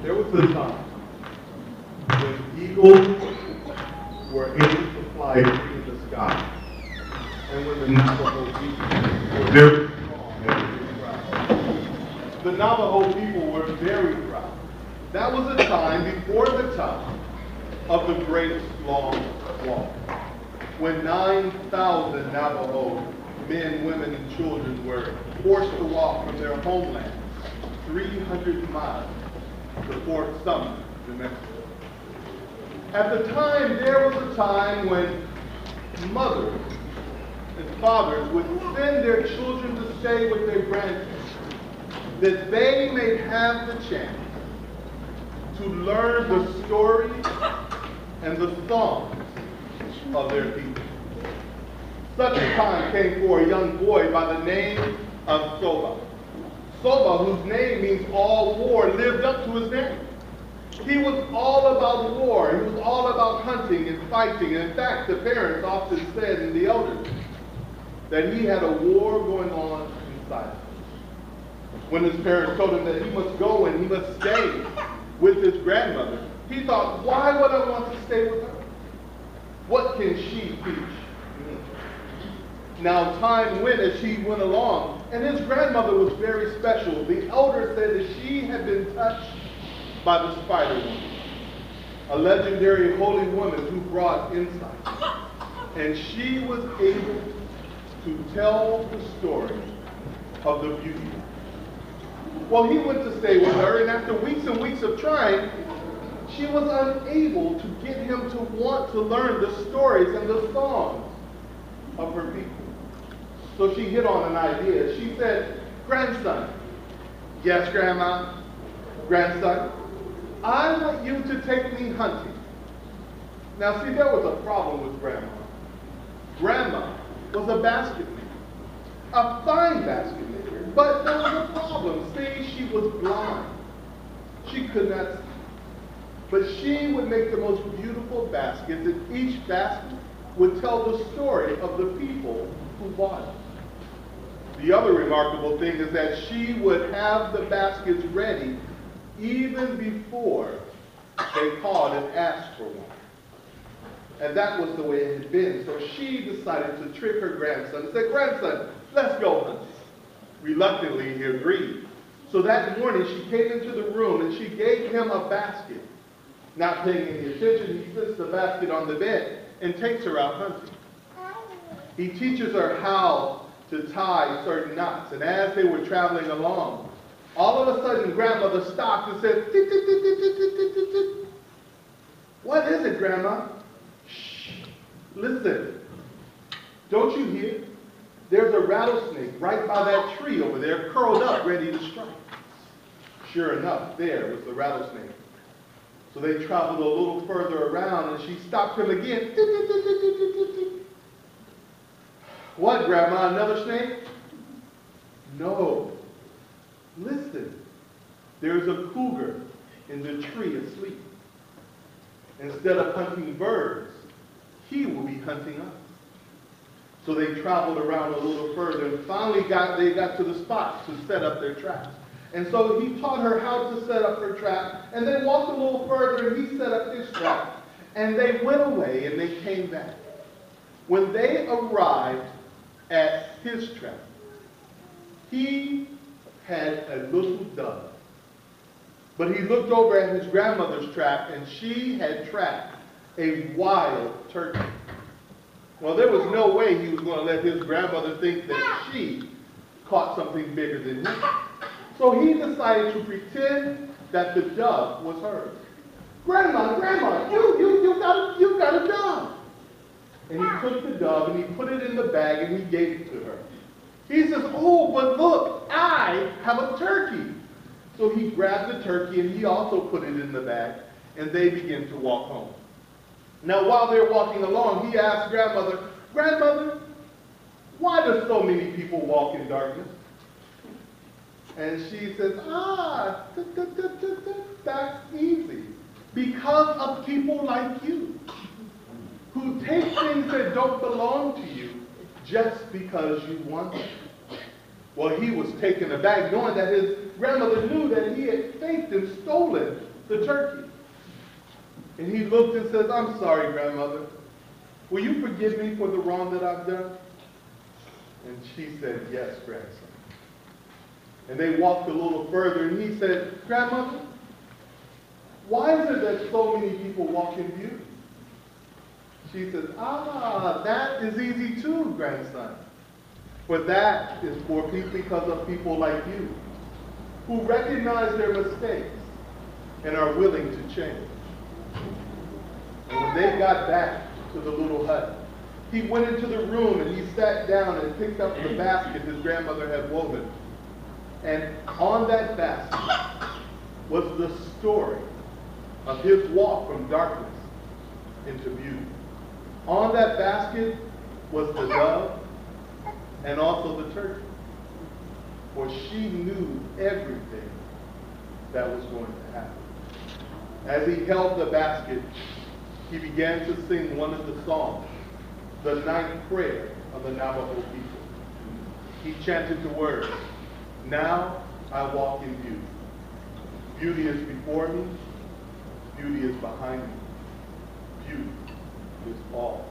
There was a time when eagles were able to fly free in the sky, and when the Navajo people were very strong and very proud. The Navajo people were very proud. That was a time before the time of the Great Long Walk, when 9,000 Navajo men, women, and children were forced to walk from their homeland 300 miles to Fort Sumner, New Mexico. At the time, there was a time when mothers and fathers would send their children to stay with their grandparents, that they may have the chance to learn the stories and the songs of their people. Such a time came for a young boy by the name of Soba. Soba, whose name means all war, lived up to his name. He was all about war. He was all about hunting and fighting. And in fact, the parents often said, and the elders, that he had a war going on inside him. When his parents told him that he must go and he must stay with his grandmother, he thought, why would I want to stay with her? What can she teach me? Now time went as she went along, and his grandmother was very special. The elder said that she had been touched by the spider woman, a legendary holy woman who brought insight. And she was able to tell the story of the beauty. Well, he went to stay with her, and after weeks and weeks of trying, she was unable to get him to want to learn the stories and the songs of her people. So she hit on an idea. She said, grandson. Yes, grandma. Grandson, I want you to take me hunting. Now see, there was a problem with grandma. Grandma was a basket maker, a fine basket maker, but there was a problem. See, she was blind. She could not see. But she would make the most beautiful baskets, and each basket would tell the story of the people who bought it. The other remarkable thing is that she would have the baskets ready even before they called and asked for one. And that was the way it had been. So she decided to trick her grandson and said, grandson, let's go hunting. Reluctantly, he agreed. So that morning, she came into the room and she gave him a basket. Not paying any attention, he sets the basket on the bed and takes her out hunting. He teaches her how to tie certain knots. And as they were traveling along, all of a sudden, grandmother stopped and said, tick, tick, tick, tick, tick, tick, tick, tick, tick. What is it, grandma? Shh, listen. Don't you hear? There's a rattlesnake right by that tree over there, curled up, ready to strike. Sure enough, there was the rattlesnake. So they traveled a little further around, and she stopped him again. Tick, tick, tick, tick, tick, tick, tick. What, grandma, another snake? No. Listen, there's a cougar in the tree asleep. Instead of hunting birds, he will be hunting us. So they traveled around a little further and finally they got to the spot to set up their traps. And so he taught her how to set up her trap, and they walked a little further and he set up his trap. And they went away and they came back. When they arrived at his trap, he had a little dove. But he looked over at his grandmother's trap, and she had trapped a wild turkey. Well, there was no way he was going to let his grandmother think that she caught something bigger than him. So he decided to pretend that the dove was hers. Grandma, you got a dove. And he took the dove and he put it in the bag and he gave it to her. He says, oh, but look, I have a turkey. So he grabbed the turkey and he also put it in the bag, and they began to walk home. Now while they're walking along, he asked grandmother, grandmother, why do so many people walk in darkness? And she says, that's easy. Because of people like you, who take things that don't belong to you just because you want them. Well, he was taken aback, knowing that his grandmother knew that he had faked and stolen the turkey. And he looked and says, I'm sorry, grandmother. Will you forgive me for the wrong that I've done? And she said, yes, grandson. And they walked a little further, and he said, grandmother, why is it that so many people walk in beauty? She says, that is easy too, grandson. For that is because of people like you, who recognize their mistakes and are willing to change. And when they got back to the little hut, he went into the room and he sat down and picked up the basket his grandmother had woven. And on that basket was the story of his walk from darkness into beauty. On that basket was the dove and also the turkey. For she knew everything that was going to happen. As he held the basket, he began to sing one of the songs, the ninth prayer of the Navajo people. He chanted the words, now I walk in beauty. Beauty is before me, beauty is behind me, beauty is all